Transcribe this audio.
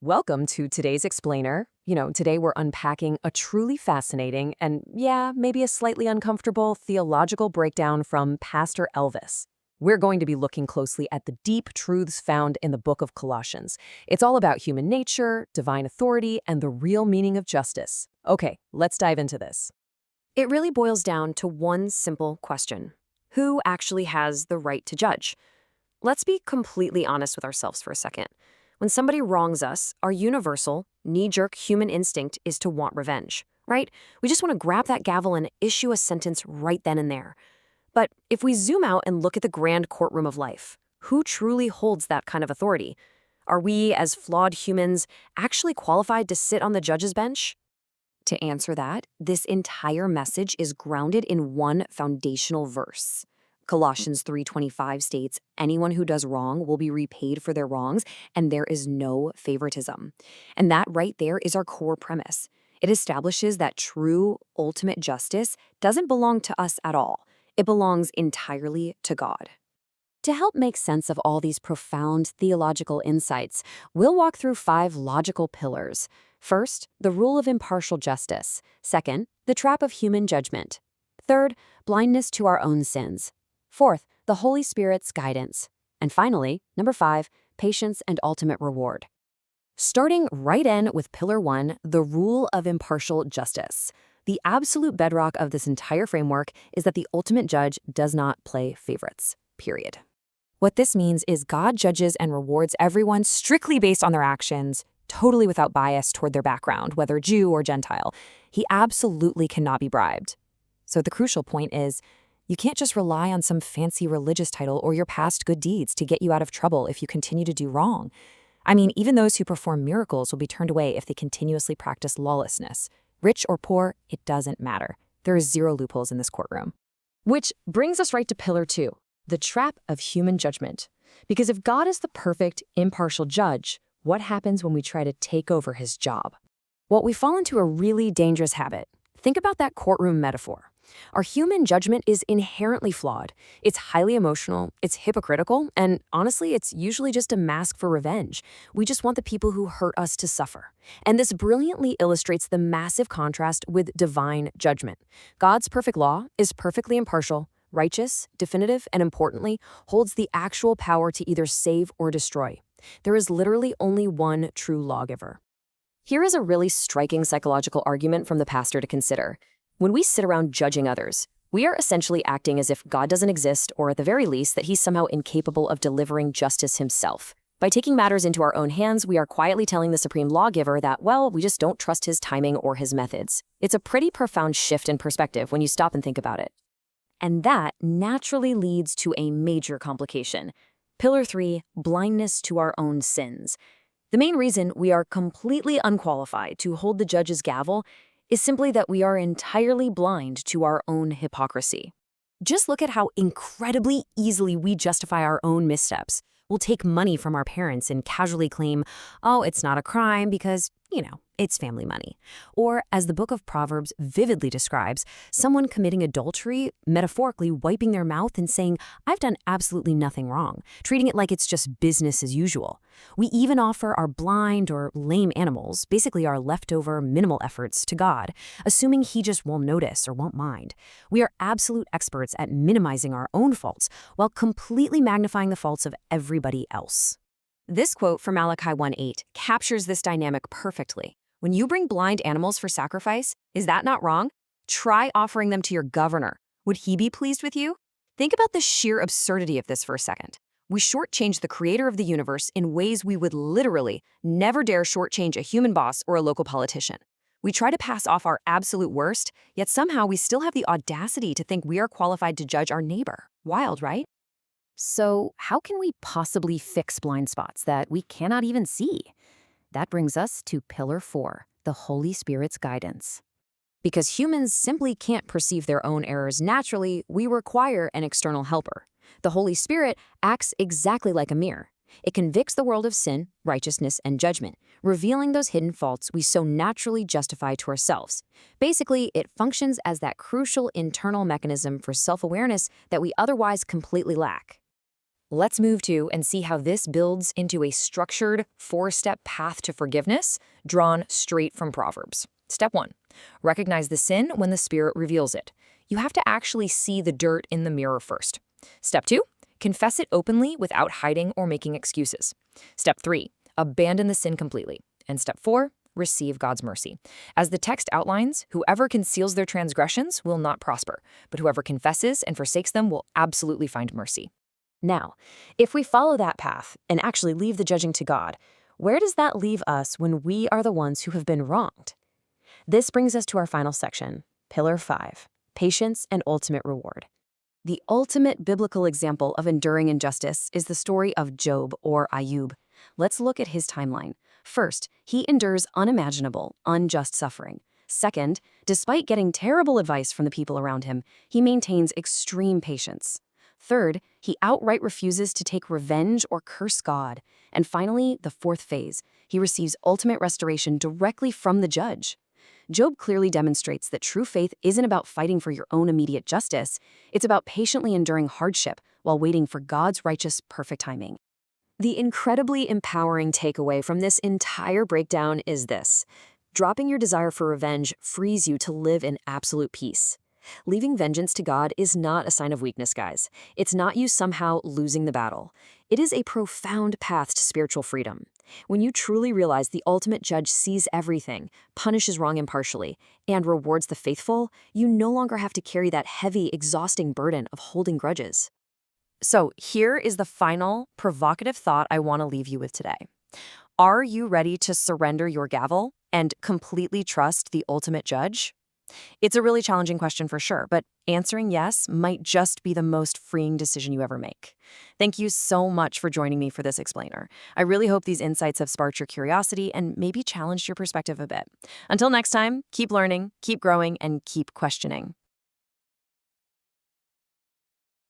Welcome to today's explainer. Today we're unpacking a truly fascinating and, yeah, maybe a slightly uncomfortable theological breakdown from Pastor Elvis. We're going to be looking closely at the deep truths found in the book of Colossians. It's all about human nature, divine authority, and the real meaning of justice. Okay, let's dive into this. It really boils down to one simple question. Who actually has the right to judge? Let's be completely honest with ourselves for a second. When somebody wrongs us, our universal, knee-jerk human instinct is to want revenge, right? We just want to grab that gavel and issue a sentence right then and there. But if we zoom out and look at the grand courtroom of life, who truly holds that kind of authority? Are we, as flawed humans, actually qualified to sit on the judge's bench? To answer that, this entire message is grounded in one foundational verse. Colossians 3:25 states, "Anyone who does wrong will be repaid for their wrongs, and there is no favoritism." And that right there is our core premise. It establishes that true, ultimate justice doesn't belong to us at all. It belongs entirely to God. To help make sense of all these profound theological insights, we'll walk through 5 logical pillars. First, the rule of impartial justice. Second, the trap of human judgment. Third, blindness to our own sins. Fourth, the Holy Spirit's guidance. And finally, number 5, patience and ultimate reward. Starting right in with Pillar 1, the rule of impartial justice. The absolute bedrock of this entire framework is that the ultimate judge does not play favorites, period. What this means is God judges and rewards everyone strictly based on their actions, totally without bias toward their background, whether Jew or Gentile. He absolutely cannot be bribed. So the crucial point is, you can't just rely on some fancy religious title or your past good deeds to get you out of trouble if you continue to do wrong. I mean, even those who perform miracles will be turned away if they continuously practice lawlessness. Rich or poor, it doesn't matter. There are 0 loopholes in this courtroom. Which brings us right to Pillar 2, the trap of human judgment. Because if God is the perfect, impartial judge, what happens when we try to take over his job? Well, we fall into a really dangerous habit. Think about that courtroom metaphor. Our human judgment is inherently flawed. It's highly emotional, it's hypocritical, and honestly, it's usually just a mask for revenge. We just want the people who hurt us to suffer. And this brilliantly illustrates the massive contrast with divine judgment. God's perfect law is perfectly impartial, righteous, definitive, and importantly, holds the actual power to either save or destroy. There is literally only one true lawgiver. Here is a really striking psychological argument from the pastor to consider. When we sit around judging others, we are essentially acting as if God doesn't exist, or at the very least, that he's somehow incapable of delivering justice himself. By taking matters into our own hands, we are quietly telling the supreme lawgiver that, well, we just don't trust his timing or his methods. It's a pretty profound shift in perspective when you stop and think about it. And that naturally leads to a major complication. Pillar 3, blindness to our own sins. The main reason we are completely unqualified to hold the judge's gavel is simply that we are entirely blind to our own hypocrisy. Just look at how incredibly easily we justify our own missteps. We'll take money from our parents and casually claim, oh, it's not a crime because, it's family money. Or, as the book of Proverbs vividly describes, someone committing adultery, metaphorically wiping their mouth and saying, I've done absolutely nothing wrong, treating it like it's just business as usual. We even offer our blind or lame animals, basically our leftover minimal efforts, to God, assuming he just won't notice or won't mind. We are absolute experts at minimizing our own faults while completely magnifying the faults of everybody else. This quote from Malachi 1:8 captures this dynamic perfectly. When you bring blind animals for sacrifice, is that not wrong? Try offering them to your governor. Would he be pleased with you? Think about the sheer absurdity of this for a second. We shortchange the creator of the universe in ways we would literally never dare shortchange a human boss or a local politician. We try to pass off our absolute worst, yet somehow we still have the audacity to think we are qualified to judge our neighbor. Wild, right? So, how can we possibly fix blind spots that we cannot even see? That brings us to Pillar 4, the Holy Spirit's guidance. Because humans simply can't perceive their own errors naturally, we require an external helper. The Holy Spirit acts exactly like a mirror. It convicts the world of sin, righteousness, and judgment, revealing those hidden faults we so naturally justify to ourselves. Basically, it functions as that crucial internal mechanism for self-awareness that we otherwise completely lack. Let's move to and see how this builds into a structured 4-step path to forgiveness drawn straight from Proverbs. Step 1. Recognize the sin when the Spirit reveals it. You have to actually see the dirt in the mirror first. Step 2. Confess it openly without hiding or making excuses. Step 3. Abandon the sin completely. And step 4. Receive God's mercy. As the text outlines, whoever conceals their transgressions will not prosper, but whoever confesses and forsakes them will absolutely find mercy. Now, if we follow that path and actually leave the judging to God, where does that leave us when we are the ones who have been wronged? This brings us to our final section, Pillar 5, Patience and Ultimate Reward. The ultimate biblical example of enduring injustice is the story of Job or Ayub. Let's look at his timeline. First, he endures unimaginable, unjust suffering. Second, despite getting terrible advice from the people around him, he maintains extreme patience. Third, he outright refuses to take revenge or curse God. And finally, the fourth phase, he receives ultimate restoration directly from the judge. Job clearly demonstrates that true faith isn't about fighting for your own immediate justice. It's about patiently enduring hardship while waiting for God's righteous, perfect timing. The incredibly empowering takeaway from this entire breakdown is this: dropping your desire for revenge frees you to live in absolute peace. Leaving vengeance to God is not a sign of weakness, guys. It's not you somehow losing the battle. It is a profound path to spiritual freedom. When you truly realize the ultimate judge sees everything, punishes wrong impartially, and rewards the faithful, you no longer have to carry that heavy, exhausting burden of holding grudges. So here is the final provocative thought I want to leave you with today. Are you ready to surrender your gavel and completely trust the ultimate judge? It's a really challenging question for sure, but answering yes might just be the most freeing decision you ever make. Thank you so much for joining me for this explainer. I really hope these insights have sparked your curiosity and maybe challenged your perspective a bit. Until next time, keep learning, keep growing, and keep questioning.